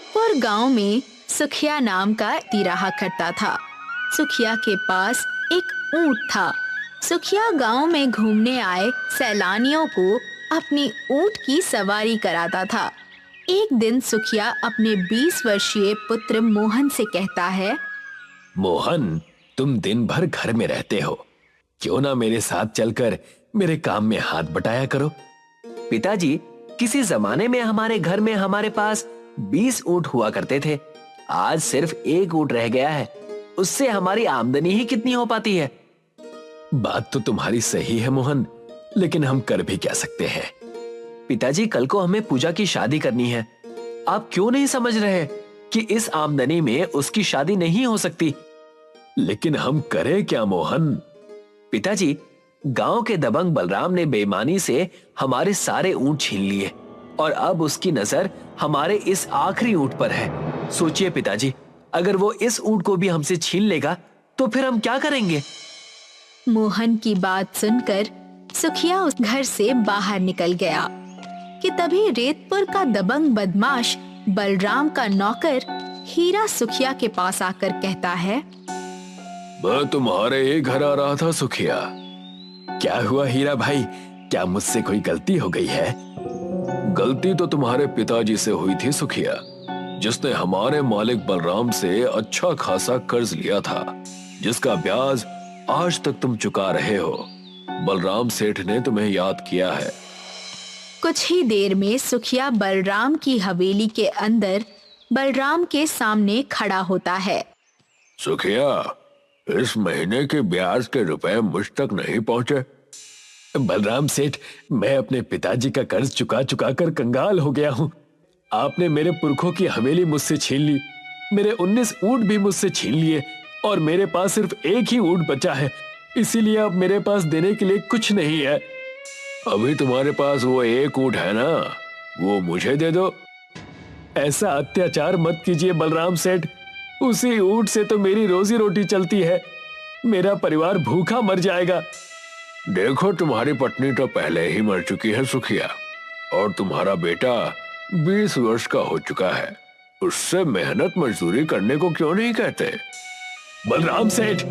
पर गांव में सुखिया नाम का व्यक्ति रहा करता था। सुखिया के पास एक ऊंट था। सुखिया गांव में घूमने आए सैलानियों को अपनी ऊंट की सवारी कराता था। एक दिन सुखिया अपने 20 वर्षीय पुत्र मोहन से कहता है, मोहन, तुम दिन भर घर में रहते हो, क्यों ना मेरे साथ चलकर मेरे काम में हाथ बटाया करो। पिताजी, किसी जमाने में हमारे घर में हमारे पास 20 ऊंट हुआ करते थे। आज सिर्फ एक ऊंट रह गया है, उससे हमारी आमदनी ही कितनी हो पाती है। बात तो तुम्हारी सही है मोहन, लेकिन हम कर भी क्या सकते हैं। पिताजी, कल को हमें पूजा की शादी करनी है। आप क्यों नहीं समझ रहे कि इस आमदनी में उसकी शादी नहीं हो सकती। लेकिन हम करें क्या मोहन? पिताजी, गांव के दबंग बलराम ने बेईमानी से हमारे सारे ऊंट छीन लिए और अब उसकी नजर हमारे इस आखिरी ऊंट पर है। सोचिए पिताजी, अगर वो इस ऊंट को भी हमसे छीन लेगा तो फिर हम क्या करेंगे? मोहन की बात सुनकर सुखिया उस घर से बाहर निकल गया कि तभी रेतपुर का दबंग बदमाश बलराम का नौकर हीरा सुखिया के पास आकर कहता है, मैं तुम्हारे ही घर आ रहा था सुखिया। क्या हुआ हीरा भाई, क्या मुझसे कोई गलती हो गई है? गलती तो तुम्हारे पिताजी से हुई थी सुखिया, जिसने हमारे मालिक बलराम से अच्छा खासा कर्ज लिया था, जिसका ब्याज आज तक तुम चुका रहे हो। बलराम सेठ ने तुम्हें याद किया है। कुछ ही देर में सुखिया बलराम की हवेली के अंदर बलराम के सामने खड़ा होता है। सुखिया, इस महीने के ब्याज के रुपए मुझ तक नहीं पहुंचे। बलराम सेठ, मैं अपने पिताजी का कर्ज चुका चुका कर कंगाल हो गया हूँ। आपने मेरे पुरखों की हवेली मुझसे छीन ली, मेरे 19 ऊंट भी मुझसे छीन लिए और मेरे पास सिर्फ एक ही ऊंट बचा है। इसीलिए अब मेरे पास देने के लिए कुछ नहीं है। अभी तुम्हारे पास वो एक ऊंट है ना, वो मुझे दे दो। ऐसा अत्याचार मत कीजिए बलराम सेठ, उसी ऊंट से तो मेरी रोजी रोटी चलती है। मेरा परिवार भूखा मर जाएगा। देखो, तुम्हारी पत्नी तो पहले ही मर चुकी है सुखिया, और तुम्हारा बेटा 20 वर्ष का हो चुका है। उससे मेहनत मजदूरी करने को क्यों नहीं कहते? बलराम सेठ,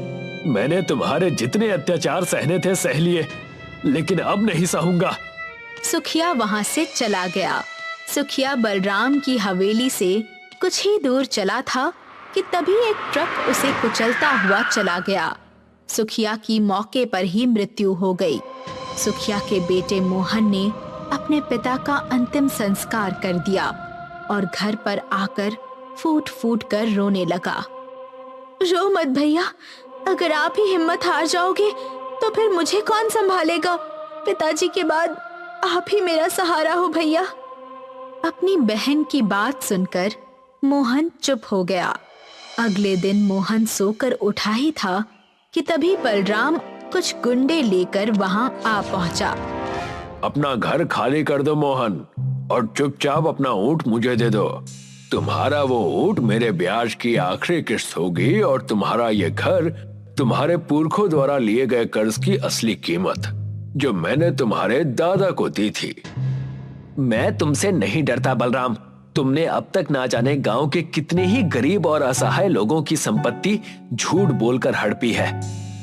मैंने तुम्हारे जितने अत्याचार सहने थे सह लिए, लेकिन अब नहीं सहूंगा। सुखिया वहां से चला गया। सुखिया बलराम की हवेली से कुछ ही दूर चला था कि तभी एक ट्रक उसे कुचलता हुआ चला गया। सुखिया की मौके पर ही मृत्यु हो गई। सुखिया के बेटे मोहन ने अपने पिता का अंतिम संस्कार कर दिया और घर पर आकर फूट फूट कर रोने लगा। रो मत भैया, अगर आप ही हिम्मत हार जाओगे तो फिर मुझे कौन संभालेगा? पिताजी के बाद आप ही मेरा सहारा हो भैया। अपनी बहन की बात सुनकर मोहन चुप हो गया। अगले दिन मोहन सोकर उठा ही था कि तभी बलराम कुछ गुंडे लेकर वहां आ पहुंचा। अपना घर खाली कर दो मोहन, और चुपचाप अपना ऊंट मुझे दे दो। तुम्हारा वो ऊंट मेरे ब्याज की आखिरी किस्त होगी, और तुम्हारा ये घर तुम्हारे पुरखों द्वारा लिए गए कर्ज की असली कीमत, जो मैंने तुम्हारे दादा को दी थी। मैं तुमसे नहीं डरता बलराम। तुमने अब तक ना जाने गांव के कितने ही गरीब और असहाय लोगों की संपत्ति झूठ बोलकर हड़पी है,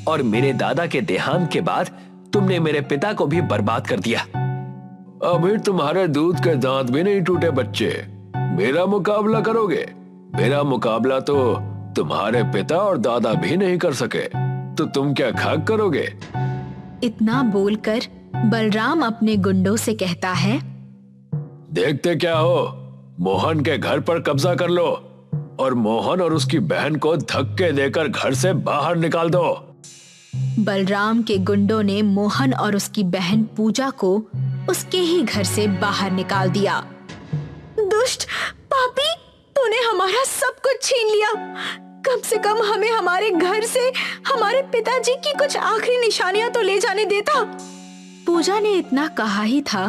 और मेरे दादा के देहांत के बाद तुमने मेरे पिता को भी बर्बाद कर दिया। अभी तुम्हारे दूध के दांत भी नहीं टूटे बच्चे, मेरा मुकाबला करोगे? मेरा मुकाबला तो तुम्हारे पिता और दादा भी नहीं कर सके, तो तुम क्या खाक करोगे? इतना बोलकर बलराम अपने गुंडों से कहता है, देखते क्या हो, मोहन के घर पर कब्जा कर लो और मोहन और उसकी बहन को धक्के देकर घर से बाहर निकाल दो। बलराम के गुंडों ने मोहन और उसकी बहन पूजा को उसके ही घर से बाहर निकाल दिया। दुष्ट पापी, तूने हमारा सब कुछ छीन लिया। कम से कम हमें हमारे घर से हमारे पिताजी की कुछ आखिरी निशानियां तो ले जाने देता। पूजा ने इतना कहा ही था,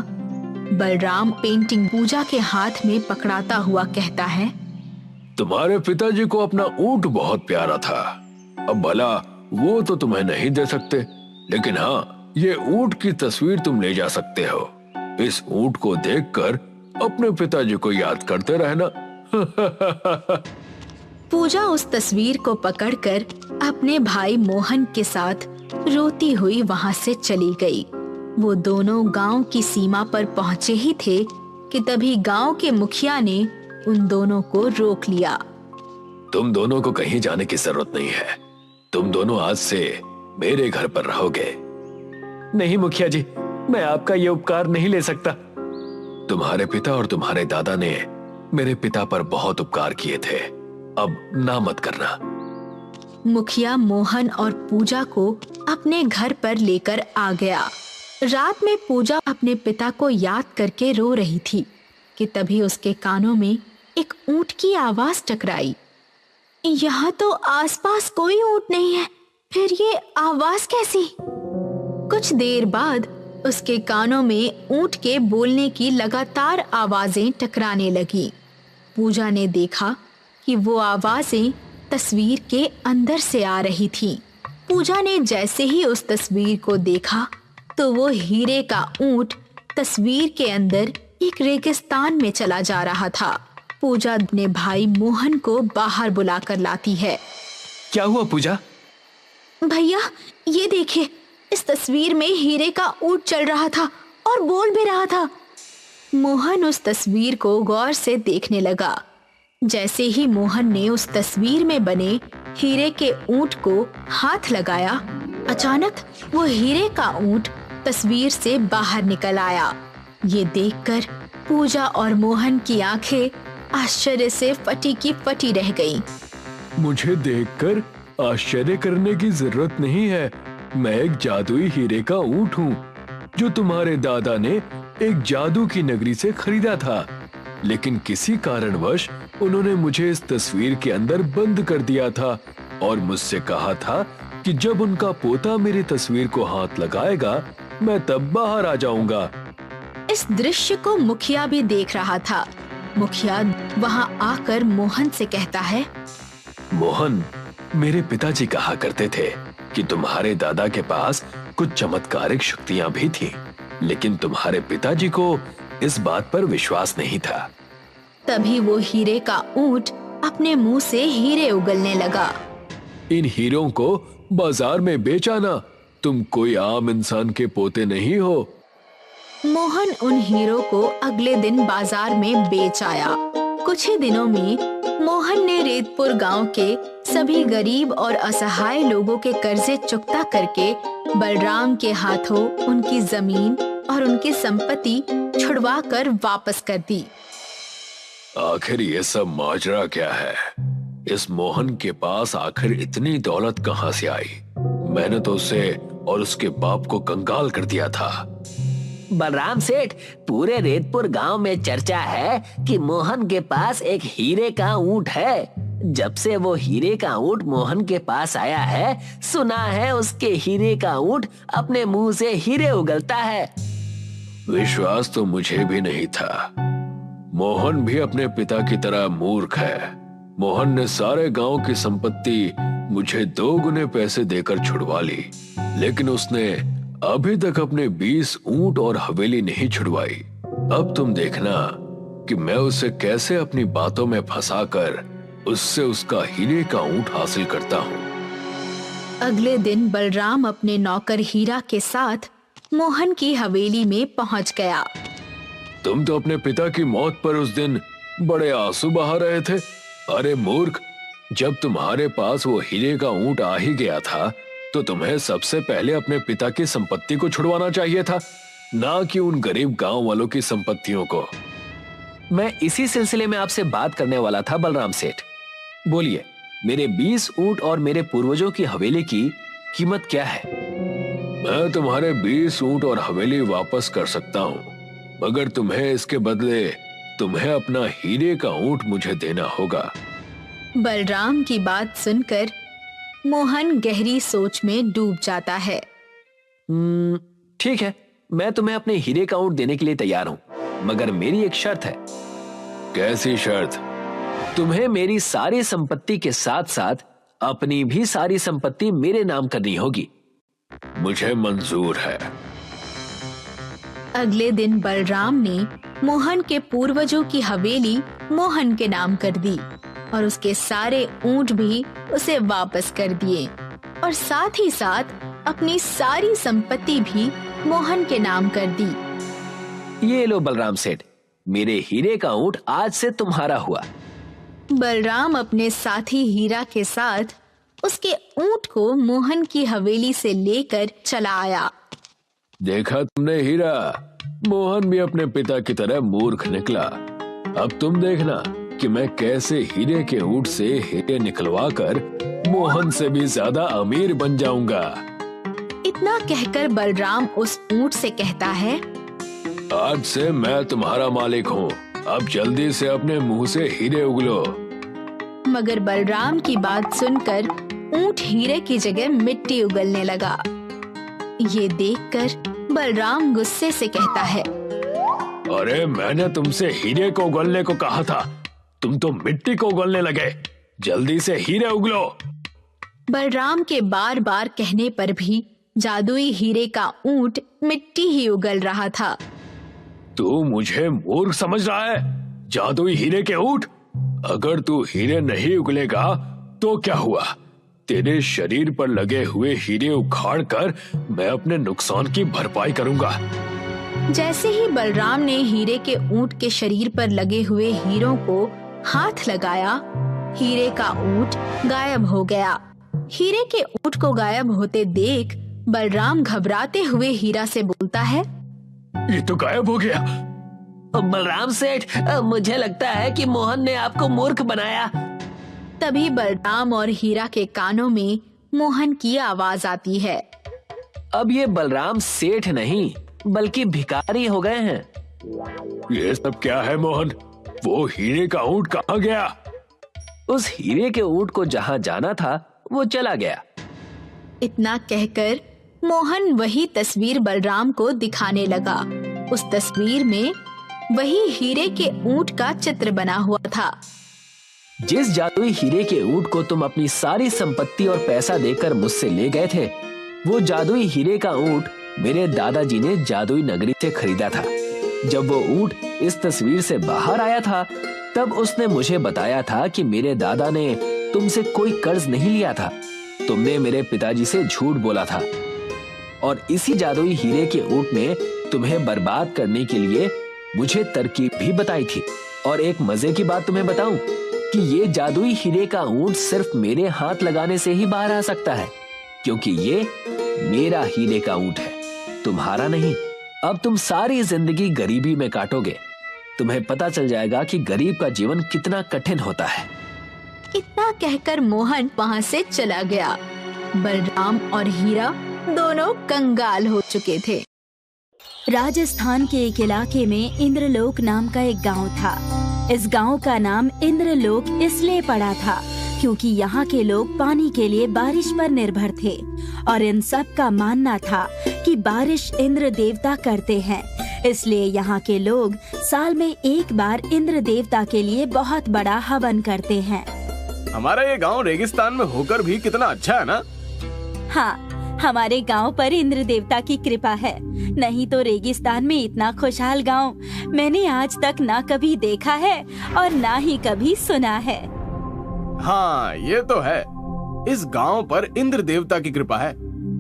बलराम पेंटिंग पूजा के हाथ में पकड़ाता हुआ कहता है, तुम्हारे पिताजी को अपना ऊंट बहुत प्यारा था। अब भला वो तो तुम्हें नहीं दे सकते, लेकिन हाँ, ये ऊंट की तस्वीर तुम ले जा सकते हो। इस ऊंट को देखकर अपने पिताजी को याद करते रहना। पूजा उस तस्वीर को पकड़कर अपने भाई मोहन के साथ रोती हुई वहां से चली गई। वो दोनों गांव की सीमा पर पहुंचे ही थे कि तभी गांव के मुखिया ने उन दोनों को रोक लिया। तुम दोनों को कहीं जाने की जरूरत नहीं है। तुम दोनों आज से मेरे घर पर रहोगे। नहीं मुखिया जी, मैं आपका ये उपकार नहीं ले सकता। तुम्हारे पिता और तुम्हारे दादा ने मेरे पिता पर बहुत उपकार किए थे, अब ना मत करना। मुखिया मोहन और पूजा को अपने घर पर लेकर आ गया। रात में पूजा अपने पिता को याद करके रो रही थी कि तभी उसके कानों में एक ऊंट की आवाज टकराई। यहाँ तो आसपास कोई ऊंट नहीं है, फिर ये आवाज कैसी? कुछ देर बाद उसके कानों में ऊंट के बोलने की लगातार आवाजें टकराने लगी। पूजा ने देखा कि वो आवाजें तस्वीर के अंदर से आ रही थीं। पूजा ने जैसे ही उस तस्वीर को देखा तो वो हीरे का ऊंट तस्वीर के अंदर एक रेगिस्तान में चला जा रहा था। पूजा अपने भाई मोहन को बाहर बुलाकर लाती है। क्या हुआ पूजा? भैया, ये देखिए, इस तस्वीर में हीरे का ऊंट चल रहा था और बोल भी रहा था। मोहन उस तस्वीर को गौर से देखने लगा। जैसे ही मोहन ने उस तस्वीर में बने हीरे के ऊंट को हाथ लगाया, अचानक वो हीरे का ऊंट तस्वीर से बाहर निकल आया। ये देखकर पूजा और मोहन की आंखें आश्चर्य से फटी की फटी रह गईं। मुझे देखकर आश्चर्य करने की जरूरत नहीं है। मैं एक जादुई हीरे का ऊंट हूँ जो तुम्हारे दादा ने एक जादू की नगरी से खरीदा था, लेकिन किसी कारणवश उन्होंने मुझे इस तस्वीर के अंदर बंद कर दिया था और मुझसे कहा था कि जब उनका पोता मेरी तस्वीर को हाथ लगाएगा मैं तब बाहर आ जाऊंगा। इस दृश्य को मुखिया भी देख रहा था। मुखिया वहां आकर मोहन से कहता है, मोहन, मेरे पिताजी कहा करते थे कि तुम्हारे दादा के पास कुछ चमत्कारिक शक्तियां भी थीं, लेकिन तुम्हारे पिताजी को इस बात पर विश्वास नहीं था। तभी वो हीरे का ऊंट अपने मुंह से हीरे उगलने लगा। इन हीरों को बाजार में बेचाना, तुम कोई आम इंसान के पोते नहीं हो। मोहन उन हीरो को अगले दिन बाजार में बेच आया। कुछ ही दिनों में मोहन ने रेतपुर गांव के सभी गरीब और असहाय लोगों के कर्जे चुकता करके बलराम के हाथों उनकी जमीन और उनकी संपत्ति छुड़वा कर वापस कर दी। आखिर ये सब माजरा क्या है? इस मोहन के पास आखिर इतनी दौलत कहां से आई? मैंने तो उसे और उसके बाप को कंगाल कर दिया था। बलराम सेठ, पूरे रेतपुर गांव में चर्चा है कि मोहन के पास एक हीरे का ऊंट है। जब से वो हीरे का ऊंट मोहन के पास आया है, सुना है उसके हीरे का ऊंट अपने मुंह से हीरे उगलता है। विश्वास तो मुझे भी नहीं था। मोहन भी अपने पिता की तरह मूर्ख है। मोहन ने सारे गांव की संपत्ति मुझे 2 गुने पैसे देकर छुड़वा ली, लेकिन उसने अभी तक अपने 20 ऊंट और हवेली नहीं छुड़वाई। अब तुम देखना कि मैं उसे कैसे अपनी बातों में फंसाकर उससे उसका हीरे का ऊंट हासिल करता हूँ। अगले दिन बलराम अपने नौकर हीरा के साथ मोहन की हवेली में पहुंच गया। तुम तो अपने पिता की मौत पर उस दिन बड़े आंसू बहा रहे थे। अरे मूर्ख, जब तुम्हारे पास वो हीरे का ऊंट आ ही गया था तो तुम्हें सबसे पहले अपने पिता की संपत्ति को छुड़वाना चाहिए था, ना कि उन गरीब गांव वालों की संपत्तियों को। मैं इसी सिलसिले में आपसे बात करने वाला था बलराम सेठ। बोलिए, मेरे 20 ऊंट और मेरे पूर्वजों की हवेली की कीमत क्या है? मैं तुम्हारे 20 ऊंट और हवेली वापस कर सकता हूँ, मगर तुम्हें इसके बदले तुम्हें अपना हीरे का ऊंट मुझे देना होगा। बलराम की बात सुनकर मोहन गहरी सोच में डूब जाता है। ठीक है, मैं तुम्हें अपने हीरे का ऊंट देने के लिए तैयार हूँ, मगर मेरी एक शर्त है। कैसी शर्त? तुम्हें मेरी सारी संपत्ति के साथ साथ अपनी भी सारी संपत्ति मेरे नाम करनी होगी। मुझे मंजूर है। अगले दिन बलराम ने मोहन के पूर्वजों की हवेली मोहन के नाम कर दी और उसके सारे ऊंट भी उसे वापस कर दिए और साथ ही साथ अपनी सारी संपत्ति भी मोहन के नाम कर दी। ये लो बलराम सेठ, मेरे हीरे का ऊंट आज से तुम्हारा हुआ। बलराम अपने साथी हीरा के साथ उसके ऊंट को मोहन की हवेली से लेकर चला आया। देखा तुमने हीरा, मोहन भी अपने पिता की तरह मूर्ख निकला। अब तुम देखना कि मैं कैसे हीरे के ऊंट से हीरे निकलवा कर मोहन से भी ज्यादा अमीर बन जाऊंगा। इतना कहकर बलराम उस ऊंट से कहता है, आज से मैं तुम्हारा मालिक हूँ, अब जल्दी से अपने मुंह से हीरे उगलो। मगर बलराम की बात सुनकर ऊंट हीरे की जगह मिट्टी उगलने लगा। ये देखकर बलराम गुस्से से कहता है, अरे मैंने तुमसे हीरे को उगलने को कहा था, तुम तो मिट्टी को उगलने लगे। जल्दी से हीरे उगलो। बलराम के बार बार कहने पर भी जादुई हीरे का ऊंट मिट्टी ही उगल रहा था। तू मुझे मूर्ख समझ रहा है? जादुई हीरे के ऊंट, अगर तू हीरे नहीं उगलेगा तो क्या हुआ? तेरे शरीर पर लगे हुए हीरे उखाड़ कर मैं अपने नुकसान की भरपाई करूंगा। जैसे ही बलराम ने हीरे के ऊंट के शरीर पर लगे हुए हीरों को हाथ लगाया, हीरे का ऊंट गायब हो गया। हीरे के ऊंट को गायब होते देख बलराम घबराते हुए हीरा से बोलता है, ये तो गायब हो गया। बलराम सेठ, मुझे लगता है कि मोहन ने आपको मूर्ख बनाया। तभी बलराम और हीरा के कानों में मोहन की आवाज आती है। अब ये बलराम सेठ नहीं बल्कि भिखारी हो गए हैं। ये सब क्या है मोहन? वो हीरे का ऊंट कहाँ गया? उस हीरे के ऊंट को जहाँ जाना था वो चला गया। इतना कहकर मोहन वही तस्वीर बलराम को दिखाने लगा। उस तस्वीर में वही हीरे के ऊंट का चित्र बना हुआ था। जिस जादुई हीरे के ऊंट को तुम अपनी सारी संपत्ति और पैसा देकर मुझसे ले गए थे, वो जादुई हीरे का ऊंट मेरे दादाजी ने जादुई नगरी से खरीदा था। जब वो ऊंट इस तस्वीर से बाहर आया था, तब उसने मुझे बताया था कि मेरे दादा ने तुमसे कोई कर्ज नहीं लिया था। तुमने मेरे पिताजी से झूठ बोला था और इसी जादुई हीरे के ऊंट ने तुम्हें बर्बाद करने के लिए मुझे तरकीब भी बताई थी। और एक मजे की बात तुम्हें बताऊं कि ये जादुई हीरे का ऊंट सिर्फ मेरे हाथ लगाने से ही बाहर आ सकता है, क्योंकि ये मेरा हीरे का ऊंट है, तुम्हारा नहीं। अब तुम सारी जिंदगी गरीबी में काटोगे। तुम्हें पता चल जाएगा कि गरीब का जीवन कितना कठिन होता है। इतना कहकर मोहन वहाँ से चला गया। बलराम और हीरा दोनों कंगाल हो चुके थे। राजस्थान के एक इलाके में इंद्रलोक नाम का एक गांव था। इस गांव का नाम इंद्रलोक इसलिए पड़ा था क्योंकि यहाँ के लोग पानी के लिए बारिश पर निर्भर थे और इन सब का मानना था कि बारिश इंद्र देवता करते हैं। इसलिए यहाँ के लोग साल में एक बार इंद्र देवता के लिए बहुत बड़ा हवन करते हैं। हमारा ये गांव रेगिस्तान में होकर भी कितना अच्छा है ना? हाँ, हमारे गांव पर इंद्र देवता की कृपा है, नहीं तो रेगिस्तान में इतना खुशहाल गांव मैंने आज तक ना कभी देखा है और ना ही कभी सुना है। हाँ, ये तो है। इस गांव पर इंद्र देवता की कृपा है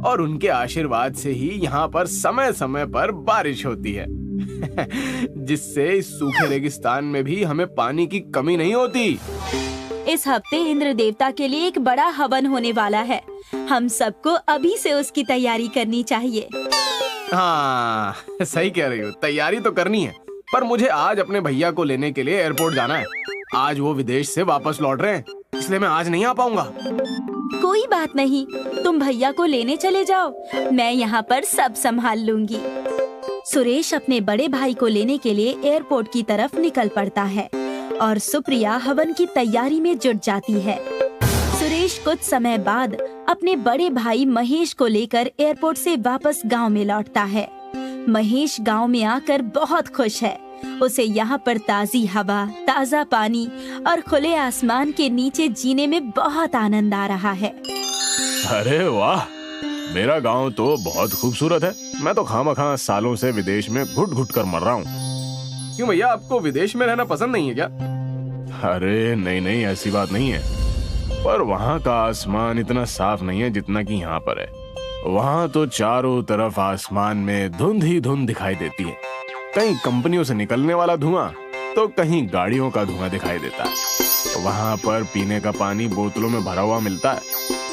और उनके आशीर्वाद से ही यहाँ पर समय समय पर बारिश होती है जिससे इस सूखे रेगिस्तान में भी हमें पानी की कमी नहीं होती। इस हफ्ते इंद्र देवता के लिए एक बड़ा हवन होने वाला है। हम सबको अभी से उसकी तैयारी करनी चाहिए। हाँ, सही कह रही हो, तैयारी तो करनी है, पर मुझे आज अपने भैया को लेने के लिए एयरपोर्ट जाना है। आज वो विदेश से वापस लौट रहे हैं, इसलिए मैं आज नहीं आ पाऊंगा। कोई बात नहीं, तुम भैया को लेने चले जाओ, मैं यहाँ पर सब संभाल लूंगी। सुरेश अपने बड़े भाई को लेने के लिए एयरपोर्ट की तरफ निकल पड़ता है और सुप्रिया हवन की तैयारी में जुट जाती है। सुरेश कुछ समय बाद अपने बड़े भाई महेश को लेकर एयरपोर्ट से वापस गांव में लौटता है। महेश गांव में आकर बहुत खुश है। उसे यहाँ पर ताजी हवा, ताजा पानी और खुले आसमान के नीचे जीने में बहुत आनंद आ रहा है। अरे वाह, मेरा गांव तो बहुत खूबसूरत है। मैं तो खामखा सालों से विदेश में घुट घुट कर मर रहा हूँ। क्यों भैया, आपको विदेश में रहना पसंद नहीं है क्या? अरे नहीं नहीं, ऐसी बात नहीं है, पर वहाँ का आसमान इतना साफ नहीं है जितना कि यहाँ पर है। वहाँ तो चारों तरफ आसमान में धुंध ही धुंध दिखाई देती है। कहीं कंपनियों से निकलने वाला धुआं तो कहीं गाड़ियों का धुआं दिखाई देता है। वहाँ पर पीने का पानी बोतलों में भरा हुआ मिलता है,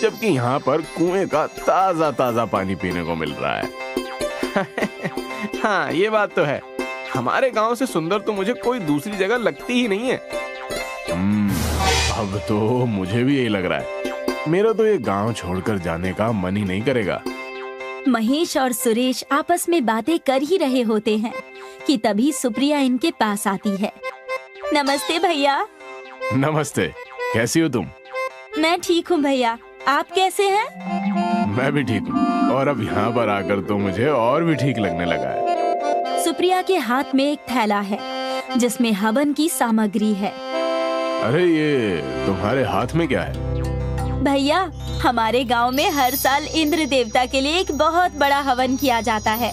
जबकि यहाँ पर कुएं का ताजा ताजा पानी पीने को मिल रहा है। हाँ, ये बात तो है। हमारे गांव से सुंदर तो मुझे कोई दूसरी जगह लगती ही नहीं है। अब तो मुझे भी यही लग रहा है। मेरा तो ये गांव छोड़कर जाने का मन ही नहीं करेगा। महेश और सुरेश आपस में बातें कर ही रहे होते हैं कि तभी सुप्रिया इनके पास आती है। नमस्ते भैया। नमस्ते, कैसी हो तुम? मैं ठीक हूँ भैया, आप कैसे हैं? मैं भी ठीक हूँ, और अब यहाँ पर आकर तो मुझे और भी ठीक लगने लगा है। सुप्रिया के हाथ में एक थैला है जिसमें हवन की सामग्री है। अरे ये तुम्हारे हाथ में क्या है? भैया, हमारे गांव में हर साल इंद्र देवता के लिए एक बहुत बड़ा हवन किया जाता है।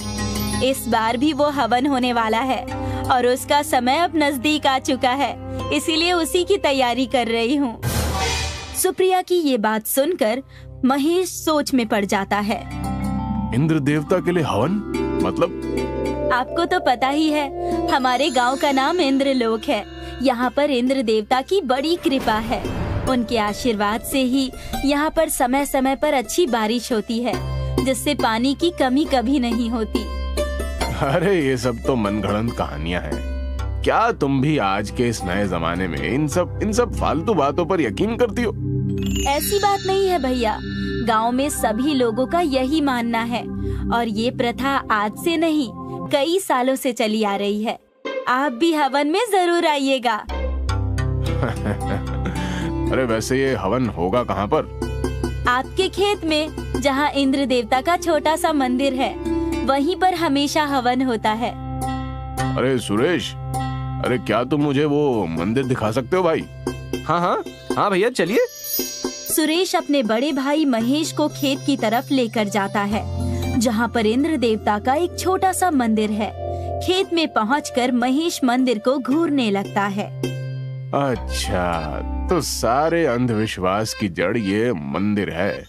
इस बार भी वो हवन होने वाला है और उसका समय अब नजदीक आ चुका है, इसीलिए उसी की तैयारी कर रही हूँ। सुप्रिया की ये बात सुनकर महेश सोच में पड़ जाता है। इंद्र देवता के लिए हवन मतलब? आपको तो पता ही है, हमारे गांव का नाम इंद्रलोक है। यहाँ पर इंद्र देवता की बड़ी कृपा है। उनके आशीर्वाद से ही यहाँ पर समय समय पर अच्छी बारिश होती है, जिससे पानी की कमी कभी नहीं होती। अरे ये सब तो मनगढ़ंत कहानियाँ हैं। क्या तुम भी आज के इस नए जमाने में इन सब फालतू बातों पर यकीन करती हो? ऐसी बात नहीं है भैया, गांव में सभी लोगों का यही मानना है और ये प्रथा आज से नहीं, कई सालों से चली आ रही है। आप भी हवन में जरूर आइएगा। अरे वैसे ये हवन होगा कहाँ पर? आपके खेत में, जहाँ इंद्र देवता का छोटा सा मंदिर है, वहीं पर हमेशा हवन होता है। अरे सुरेश, अरे क्या तुम मुझे वो मंदिर दिखा सकते हो भाई? हाँ भैया, चलिए। सुरेश अपने बड़े भाई महेश को खेत की तरफ लेकर जाता है, जहाँ पर इंद्र देवता का एक छोटा सा मंदिर है। खेत में पहुंचकर महेश मंदिर को घूरने लगता है। अच्छा, तो सारे अंधविश्वास की जड़ ये मंदिर है।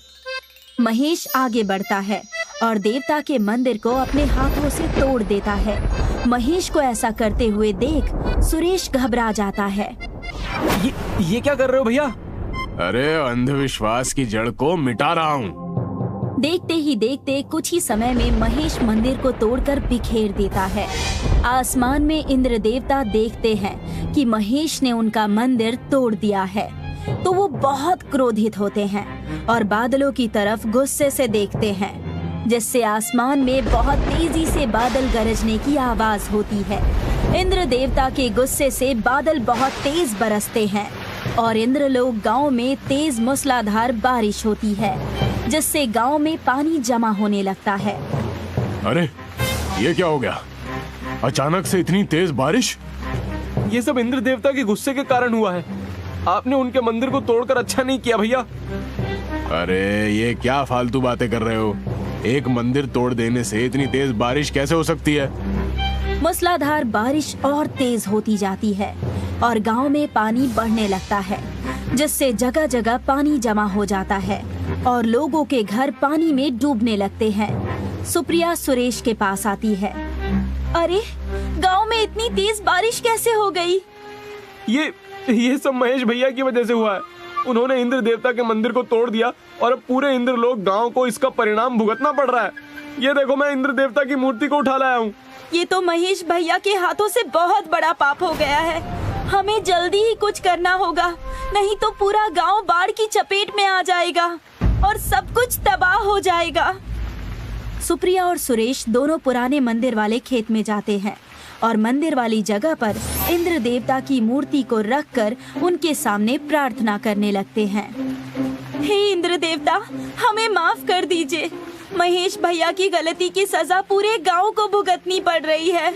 महेश आगे बढ़ता है और देवता के मंदिर को अपने हाथों से तोड़ देता है। महेश को ऐसा करते हुए देख सुरेश घबरा जाता है। ये क्या कर रहे हो भैया? अरे अंधविश्वास की जड़ को मिटा रहा हूँ। देखते ही देखते कुछ ही समय में महेश मंदिर को तोड़कर बिखेर देता है। आसमान में इंद्र देवता देखते हैं कि महेश ने उनका मंदिर तोड़ दिया है, तो वो बहुत क्रोधित होते हैं और बादलों की तरफ गुस्से से देखते हैं, जिससे आसमान में बहुत तेजी से बादल गरजने की आवाज होती है। इंद्र देवता के गुस्से से बादल बहुत तेज बरसते हैं और इंद्रलोक गांव में तेज मूसलाधार बारिश होती है, जिससे गांव में पानी जमा होने लगता है। अरे ये क्या हो गया? अचानक से इतनी तेज बारिश? ये सब इंद्र देवता के गुस्से के कारण हुआ है। आपने उनके मंदिर को तोड़कर अच्छा नहीं किया भैया। अरे ये क्या फालतू बातें कर रहे हो? एक मंदिर तोड़ देने से इतनी तेज बारिश कैसे हो सकती है? मूसलाधार बारिश और तेज होती जाती है और गांव में पानी बढ़ने लगता है, जिससे जगह जगह पानी जमा हो जाता है और लोगों के घर पानी में डूबने लगते हैं। सुप्रिया सुरेश के पास आती है। अरे, गांव में इतनी तेज बारिश कैसे हो गई? ये सब महेश भैया की वजह से हुआ है। उन्होंने इंद्र देवता के मंदिर को तोड़ दिया और अब पूरे इंद्रलोक गांव को इसका परिणाम भुगतना पड़ रहा है। ये देखो, मैं इंद्र देवता की मूर्ति को उठा लाया हूँ। ये तो महेश भैया के हाथों से बहुत बड़ा पाप हो गया है। हमें जल्दी ही कुछ करना होगा, नहीं तो पूरा गांव बाढ़ की चपेट में आ जाएगा और सब कुछ तबाह हो जाएगा। सुप्रिया और सुरेश दोनों पुराने मंदिर वाले खेत में जाते हैं और मंदिर वाली जगह पर इंद्र देवता की मूर्ति को रखकर उनके सामने प्रार्थना करने लगते हैं। हे इंद्र देवता, हमें माफ कर दीजिए। महेश भैया की गलती की सजा पूरे गांव को भुगतनी पड़ रही है।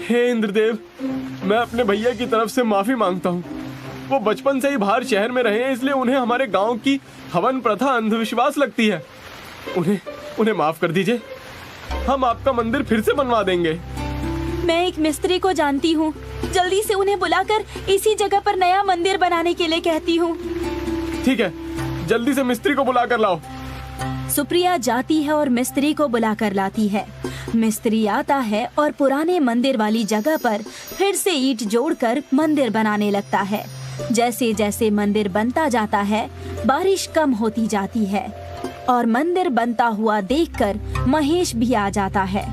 हे इंद्रदेव, मैं अपने भैया की तरफ से माफी मांगता हूँ। वो बचपन से ही बाहर शहर में रहे हैं, इसलिए उन्हें हमारे गांव की हवन प्रथा अंधविश्वास लगती है। उन्हें माफ कर दीजिए। हम आपका मंदिर फिर से बनवा देंगे। मैं एक मिस्त्री को जानती हूँ। जल्दी से उन्हें बुलाकर इसी जगह पर नया मंदिर बनाने के लिए कहती हूँ। ठीक है, जल्दी से मिस्त्री को बुला कर लाओ। सुप्रिया जाती है और मिस्त्री को बुलाकर लाती है। मिस्त्री आता है और पुराने मंदिर वाली जगह पर फिर से ईंट जोड़कर मंदिर बनाने लगता है। जैसे जैसे मंदिर बनता जाता है, बारिश कम होती जाती है और मंदिर बनता हुआ देखकर महेश भी आ जाता है।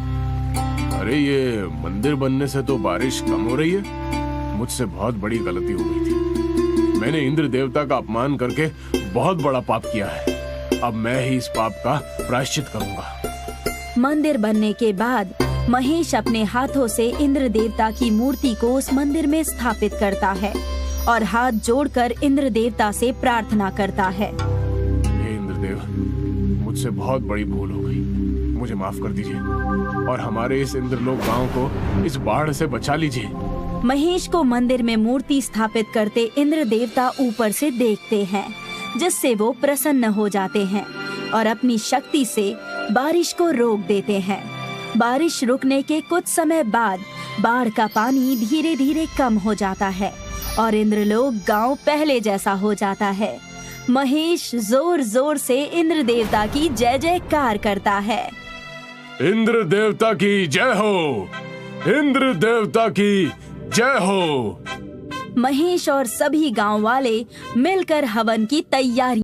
अरे ये मंदिर बनने से तो बारिश कम हो रही है। मुझसे बहुत बड़ी गलती हो गई थी। मैंने इंद्र देवता का अपमान करके बहुत बड़ा पाप किया है। अब मैं ही इस पाप का प्रायश्चित करूंगा। मंदिर बनने के बाद महेश अपने हाथों से इंद्र देवता की मूर्ति को उस मंदिर में स्थापित करता है और हाथ जोड़कर इंद्र देवता से प्रार्थना करता है। हे इंद्रदेव, मुझसे बहुत बड़ी भूल हो गई, मुझे माफ कर दीजिए और हमारे इस इंद्रलोक गांव को इस बाढ़ से बचा लीजिए। महेश को मंदिर में मूर्ति स्थापित करते इंद्र देवता ऊपर से देखते हैं, जिससे वो प्रसन्न हो जाते हैं और अपनी शक्ति से बारिश को रोक देते हैं। बारिश रुकने के कुछ समय बाद बाढ़ का पानी धीरे धीरे कम हो जाता है और इंद्रलोक गांव पहले जैसा हो जाता है। महेश जोर जोर से इंद्र देवता की जय जयकार करता है। इंद्र देवता की जय हो, इंद्र देवता की जय हो। महेश और सभी गांव वाले मिलकर हवन की तैयारी